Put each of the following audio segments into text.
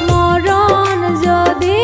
মরণ যদি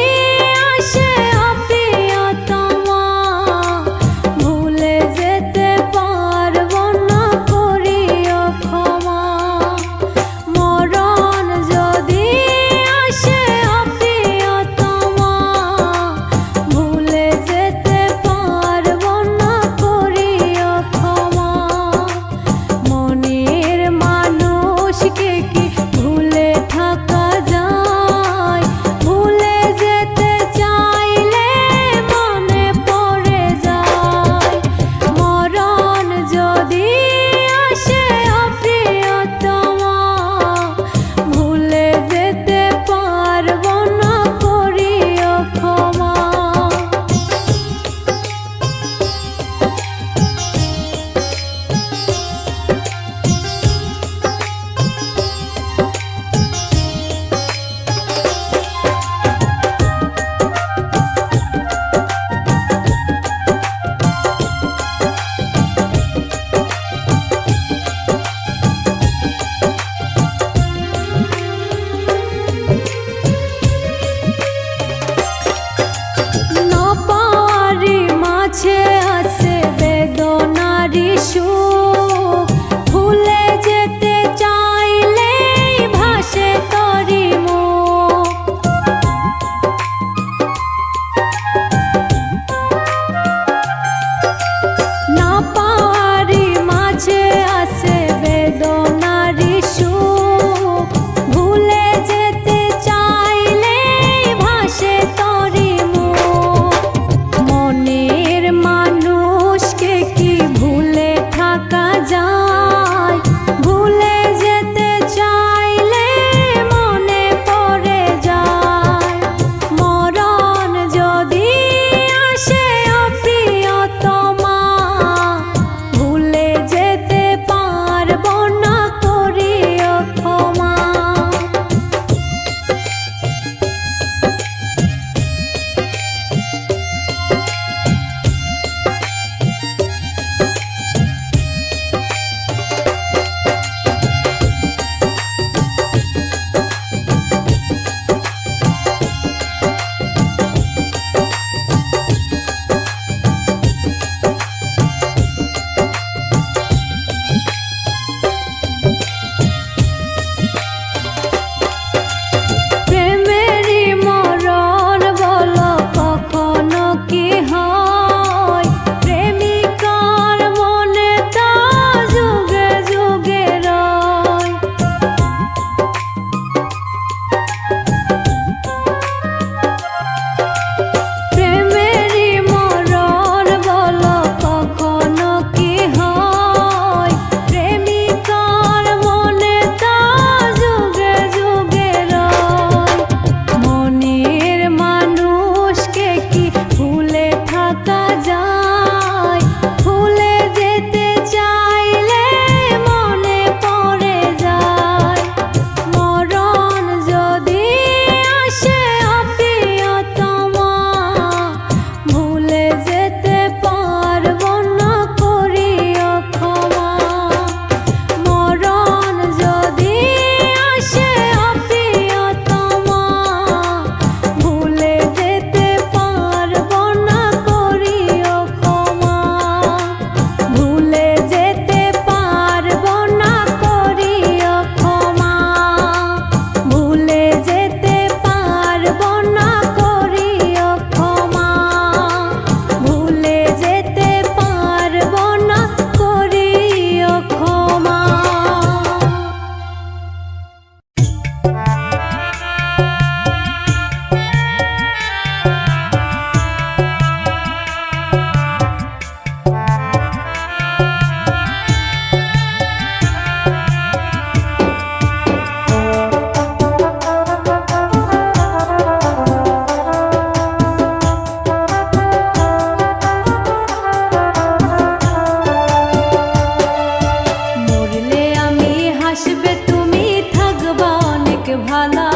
অনেক ভালা,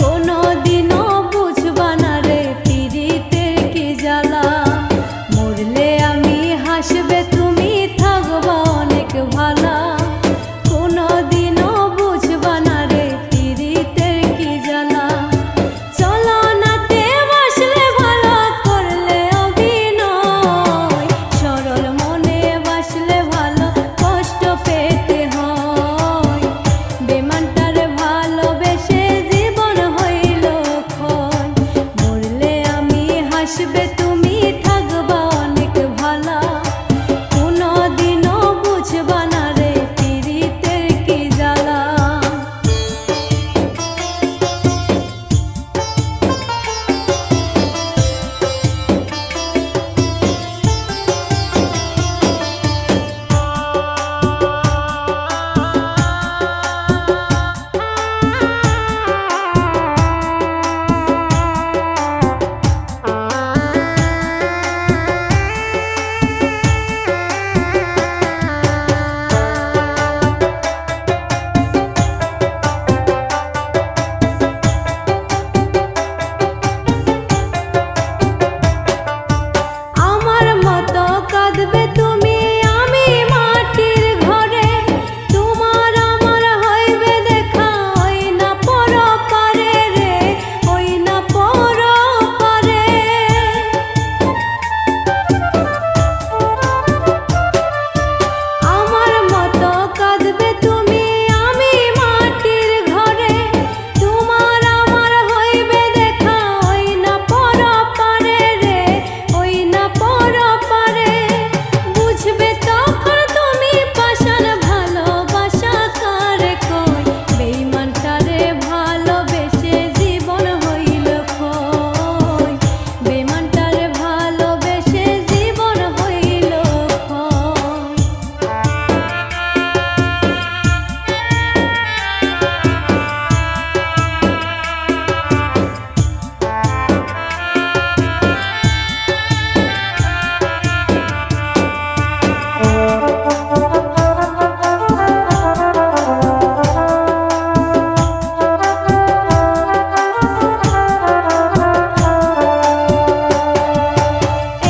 কোনো দিনও বুঝবা না রে পীড়িতের কি জ্বালা। মরলে আমি হাসবে তুমি থাকবা অনেক ভালা, কোনো দিনও বুঝবা না রে পীড়িতের কি জ্বালা। চলো নাতে বাসলে ভালো করলে অভিনয়, সরল মনে বাসলে ভালো কষ্ট পেতে হয়। বেমানটার ভালোবেসে জীবন হইল ক্ষয়, মরলে আমি হাসবে তুমি থাকবা অনেক ভালা, কোনো দিনও বুঝবা না রে পীড়িতের কি জ্বালা। আমার মতো কাঁদবে তুমি আমি মাটির ঘরে, তোমার আমার হইবে দেখা ওই না পরপারে রে, ওই না পরপারে। আমার মতো কাঁদবে তুমি আমি মাটির ঘরে, তোমার আমার হইবে দেখা ওই না পরপারে রে, ওই না পরপারে। বুঝবে তখন তুমি পাষাণ ভালোবাসা কারে কই, বেঈমানটারে ভালোবেসে জীবন হইল ক্ষয়, বেঈমানটারে ভালোবেসে জীবন হইল ক্ষয়।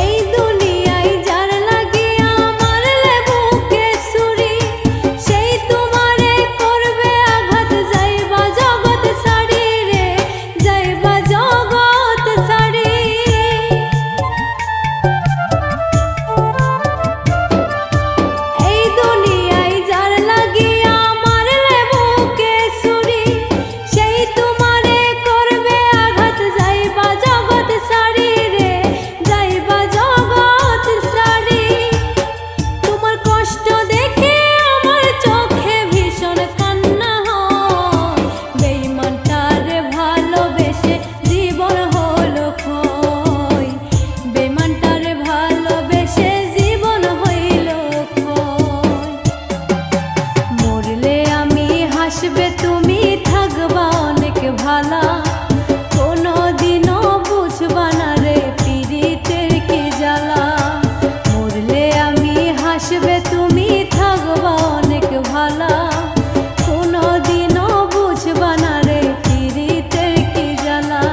এই দুনিয়ায় যার লাগিয়া মারলে বুকে ছুরি, সেই তোমারে করবে আঘাত যাইবা জগৎ ছাড়ি রে, যাইবা জগৎ ছাড়ি। এই দুনিয়ায় যার লাগিয়া মারলে বুকে ছুরি, সেই তোমারে করবে আঘাত যাইবা জগৎ ছাড়ি রে, যাইবা জগৎ ছাড়ি। তোমার কষ্ট দেখে আমার চোখে ভীষণ কান্না হয়, বেঈমানটারে ভালোবেসে জীবন হলো ক্ষয়, বেঈমানটারে ভালোবেসে জীবন হইল ক্ষয়। মরলে আমি হাসবে তুমি থাকবা অনেক ভালা, কোনো দিনও বুঝবা না রে পীড়িতের কি জ্বালা। মরলে আমি হাসবে তুমি থাকবা অনেক ভালা, কোনো দিনও বুঝবা না রে পীড়িতের কি জ্বালা।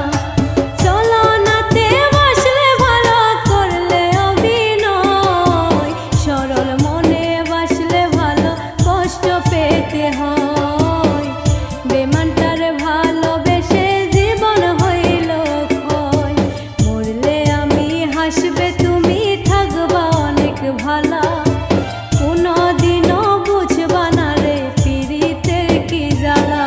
চলো নাতে বাসলে ভালো করলে অভিনয়, সরল মনে বাসলে ভালো কষ্ট পেতে হয়। বেঈমানটারে ভালোবেসে জীবন হইল ক্ষয়, মরলে আমি হাসবে তুমি থাকবা অনেক ভালা, কোনো দিনও বুঝবা না রে পীড়িতের কি জ্বালা।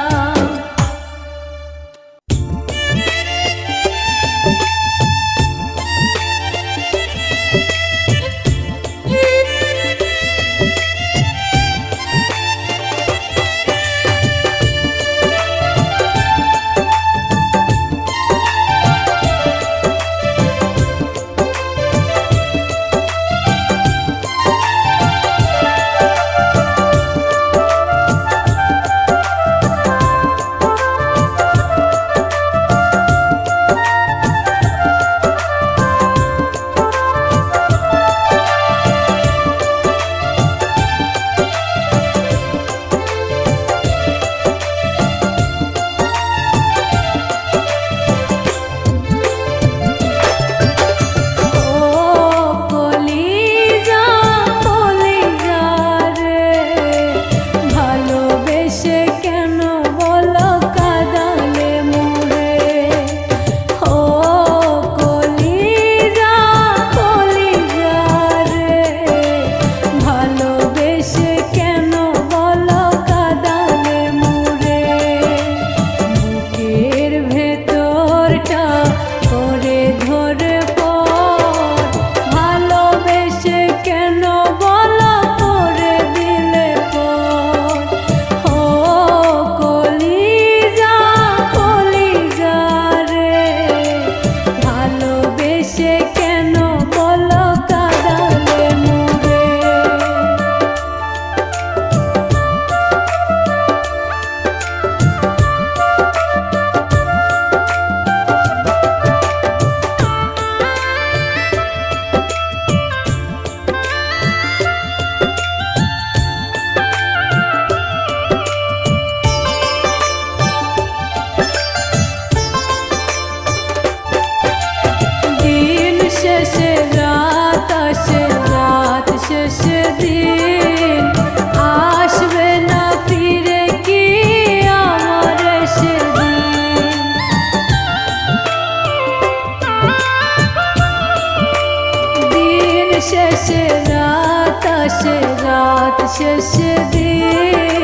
শেষ দিন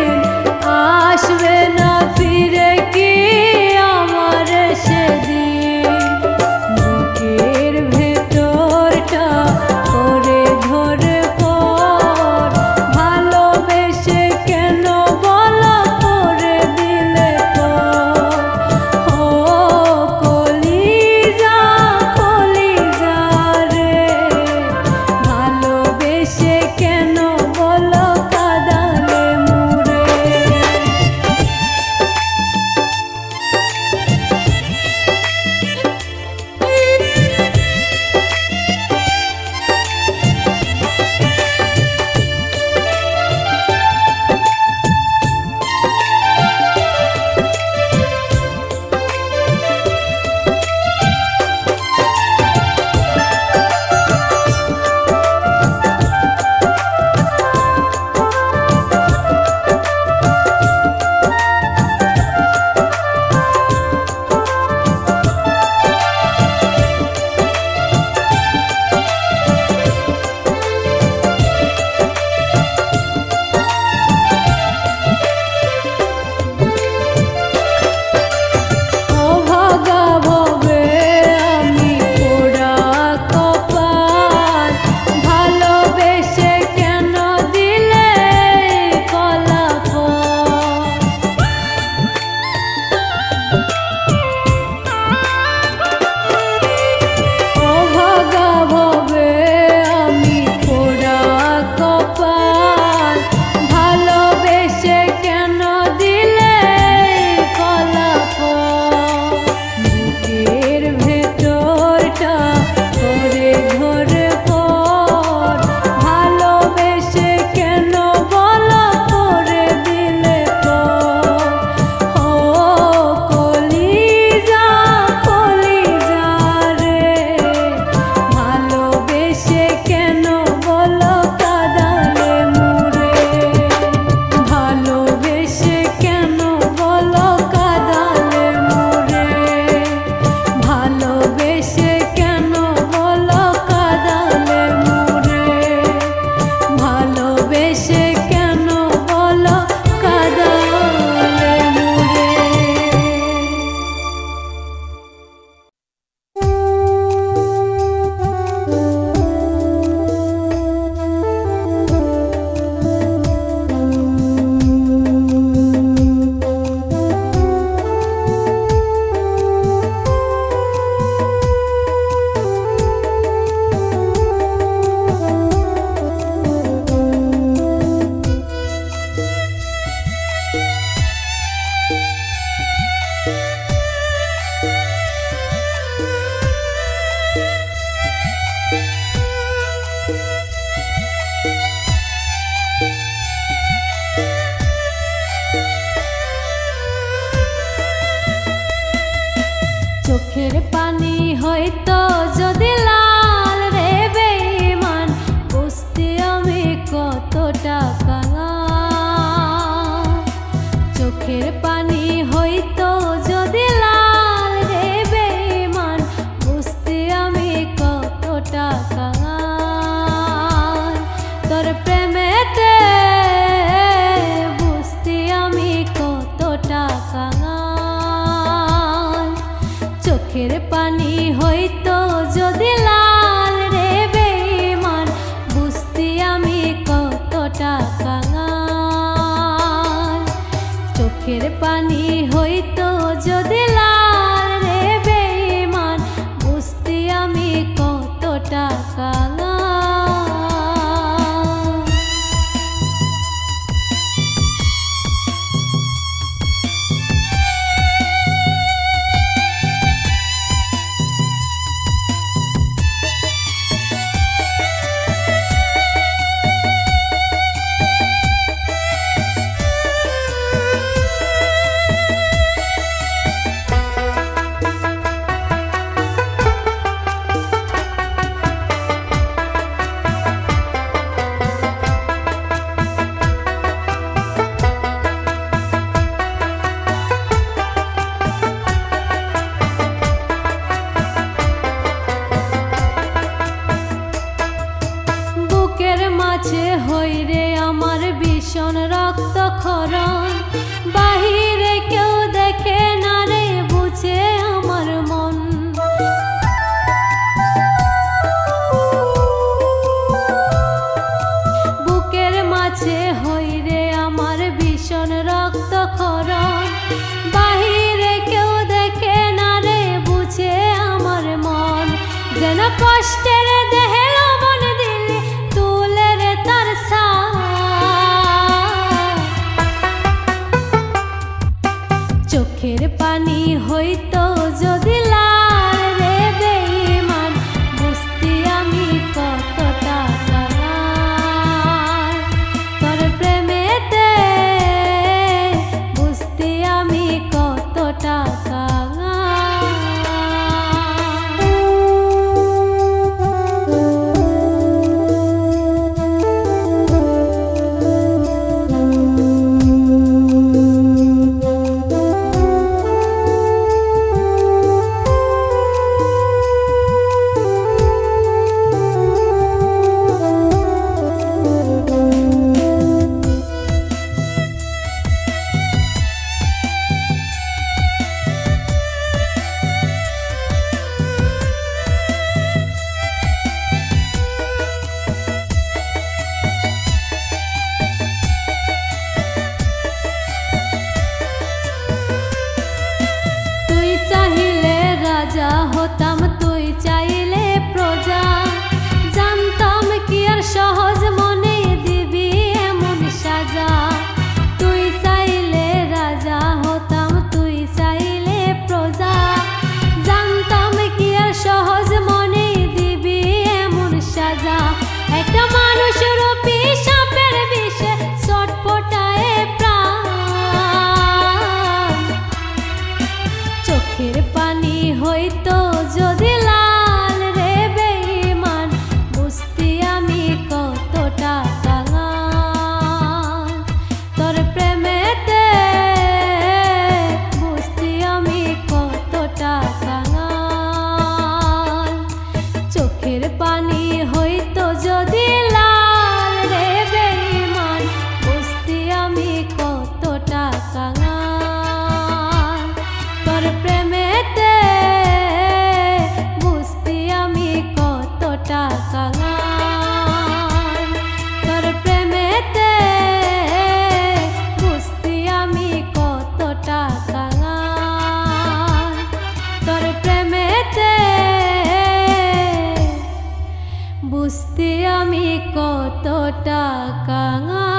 আসবে না ফিরে কি আমার সেদিন বুকের ভেতরটা করে ধরে পর ভালোবেসে কেন বলা করে দিলে পর ও কলিজা কলিজা রে ভালোবেসে কেন বলো কাঁদালে মুরে চোখের পানি হয়তো যদি লাল রে বেঈমান বুঝতে আমি কতটা কাঙাল চোখের পানি হয়তো যদি লাল রে বেঈমান বুঝতে আমি কতটা কাঙাল তোর প্রেমেতে বুঝতে আমি কতটা কাঙাল চোখের পানি হয়তো যদি কষ্টের দেহে লবণ দিলে তুলে রে তার চোখের পানি হইতো যদি লাল রে বেঈমান বুঝতি আমি কতটা কাঙাল তোর প্রেমেতে বুঝতি আমি কতটা রাজা হতাম তুই চাইলে প্রজা জানতাম কি আর সহজ মনে দিবি এমন সাজা তুই চাইলে রাজা হতাম তুই চাইলে প্রজা জানতাম কি আর সহজ মনে দিবি এমন সাজা একটা মানুষ রূপী সাপের বিষে ছটফটায় প্রাণ চোখের পানি হইতো যদি লাল রে বেঈমান বুঝতি আমি কতটা কাঙাল তোর প্রেমেতে বুঝতি আমি কতটা কাঙাল চোখের পানি হইতো যদি লাল রে বেঈমান বুঝতি আমি কতটা কাঙাল তোর প্রেমেতে বুঝতি আমি কতটা কাঙাল তোর প্রেমেতে বুঝতি আমি কতটা কাঙাল তোর প্রেমেতে বুঝতি আমি কতটা কাঙাল।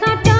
কাঁটা